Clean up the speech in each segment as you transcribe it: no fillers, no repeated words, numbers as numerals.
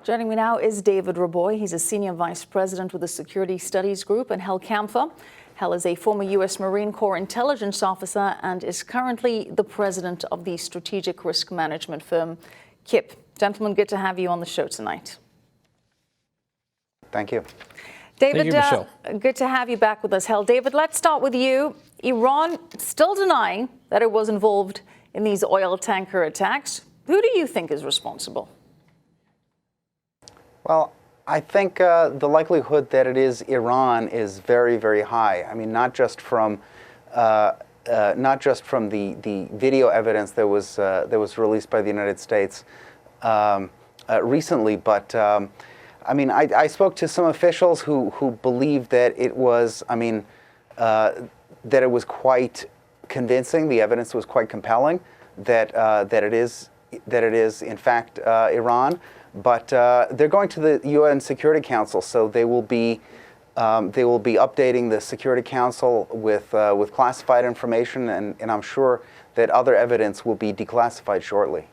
Joining me now is David Raboy. He's a senior vice president with the Security Studies Group, and Hal Kempfer. Hal is a former U.S. Marine Corps intelligence officer and is currently the president of the strategic risk management firm KIP. Gentlemen, good to have you on the show tonight. Thank you. David, Thank you, Michelle. Good to have you back with us, Hal. David, let's start with you. Iran still denying that it was involved in these oil tanker attacks. Who do you think is responsible? Well, I think the likelihood that it is Iran is very, very high. I mean, not just from the video evidence that was released by the United States recently, but I mean, I spoke to some officials who believe that it was, that it was quite convincing. The evidence was quite compelling that it is in fact Iran. But they're going to the UN Security Council, so they will be updating the Security Council with classified information, and I'm sure that other evidence will be declassified shortly.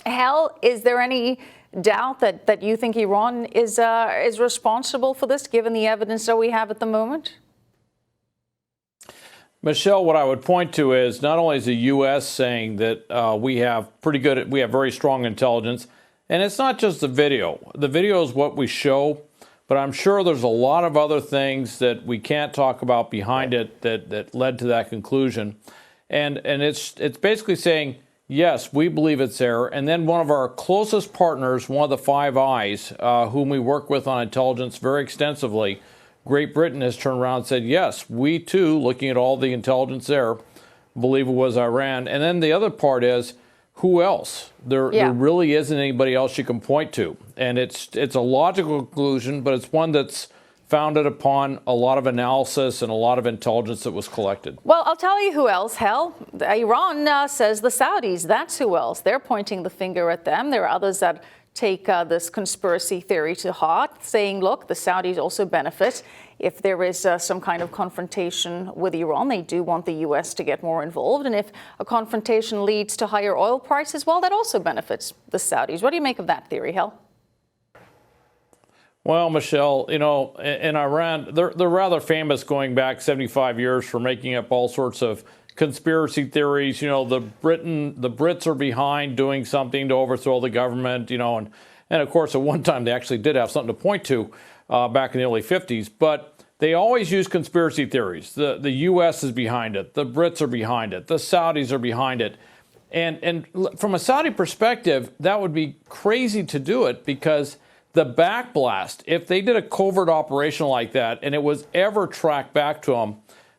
Hal, is there any doubt that you think Iran is responsible for this, given the evidence that we have at the moment? Michelle, what I would point to is not only is the U.S. saying that we have very strong intelligence. And it's not just the video. The video is what we show, but I'm sure there's a lot of other things that we can't talk about behind it that led to that conclusion. And it's basically saying, yes, we believe it's there. And then one of our closest partners, one of the Five Eyes, whom we work with on intelligence very extensively, Great Britain, has turned around and said, yes, we too, looking at all the intelligence there, believe it was Iran. And then the other part is, who else? There really isn't anybody else you can point to. And it's a logical conclusion, but it's one that's founded upon a lot of analysis and a lot of intelligence that was collected. Well, I'll tell you who else, Hal. Iran says the Saudis. That's who else. They're pointing the finger at them. There are others that take this conspiracy theory to heart, saying, look, the Saudis also benefit if there is some kind of confrontation with Iran. They do want the U.S. to get more involved. And if a confrontation leads to higher oil prices, well, that also benefits the Saudis. What do you make of that theory, Hal? Well, Michelle, in Iran, they're rather famous going back 75 years for making up all sorts of conspiracy theories. The Brits are behind doing something to overthrow the government, and of course, at one time they actually did have something to point to back in the early 50s. But they always use conspiracy theories. The U.S. is behind it. The Brits are behind it. The Saudis are behind it. And from a Saudi perspective, that would be crazy to do it, because the backblast, if they did a covert operation like that and it was ever tracked back to them,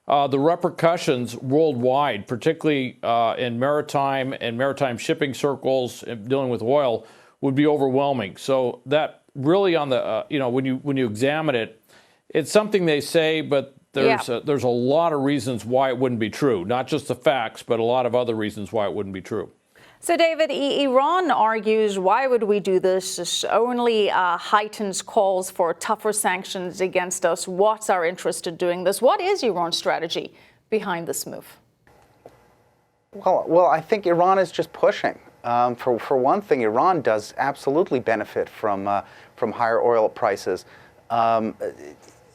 the repercussions worldwide, particularly in maritime shipping circles dealing with oil, would be overwhelming. So that really, on the when you examine it, it's something they say, but there's a lot of reasons why it wouldn't be true. Not just the facts, but a lot of other reasons why it wouldn't be true. So, David, Iran argues, why would we do this? This only heightens calls for tougher sanctions against us. What's our interest in doing this? What is Iran's strategy behind this move? Well, I think Iran is just pushing. For one thing, Iran does absolutely benefit from higher oil prices.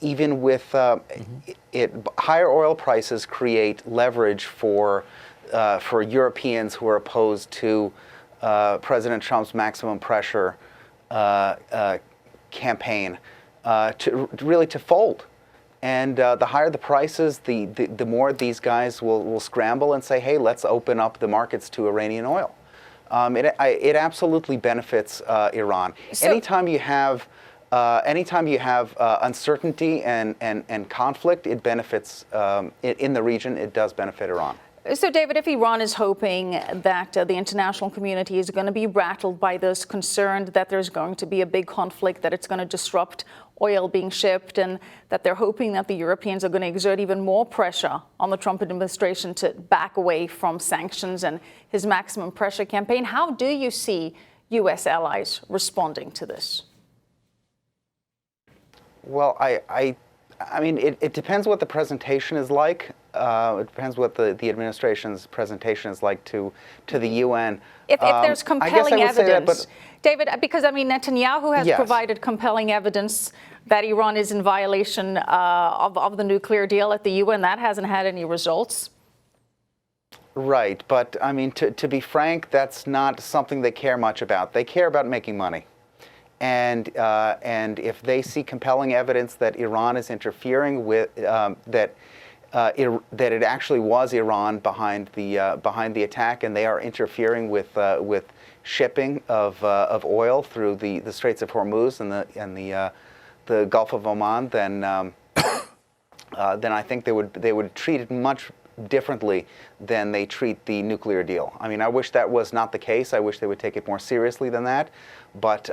Even with higher oil prices create leverage for Europeans who are opposed to President Trump's maximum pressure campaign to fold. And the higher the prices, the more these guys will scramble and say, hey, let's open up the markets to Iranian oil. It absolutely benefits Iran. So, anytime you have uncertainty and conflict, it benefits in the region. It does benefit Iran. So, David, if Iran is hoping that the international community is going to be rattled by this, concerned that there's going to be a big conflict, that it's going to disrupt oil being shipped, and that they're hoping that the Europeans are going to exert even more pressure on the Trump administration to back away from sanctions and his maximum pressure campaign, how do you see U.S. allies responding to this? Well, I mean, it depends what the presentation is like. It depends what the administration's presentation is like to the UN. If there's compelling I would say that, evidence, David, because I mean, Netanyahu has Yes. provided compelling evidence that Iran is in violation of the nuclear deal at the UN. That hasn't had any results. Right, but I mean, to be frank, that's not something they care much about. They care about making money. And if they see compelling evidence that Iran is interfering with, that it actually was Iran behind the attack, and they are interfering with shipping of oil through the Straits of Hormuz and the Gulf of Oman, then I think they would treat it much differently than they treat the nuclear deal. I mean, I wish that was not the case. I wish they would take it more seriously than that. But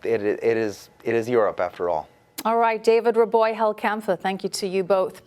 it is Europe after all. All right, David Raboy, Hal Kempfer, thank you to you both.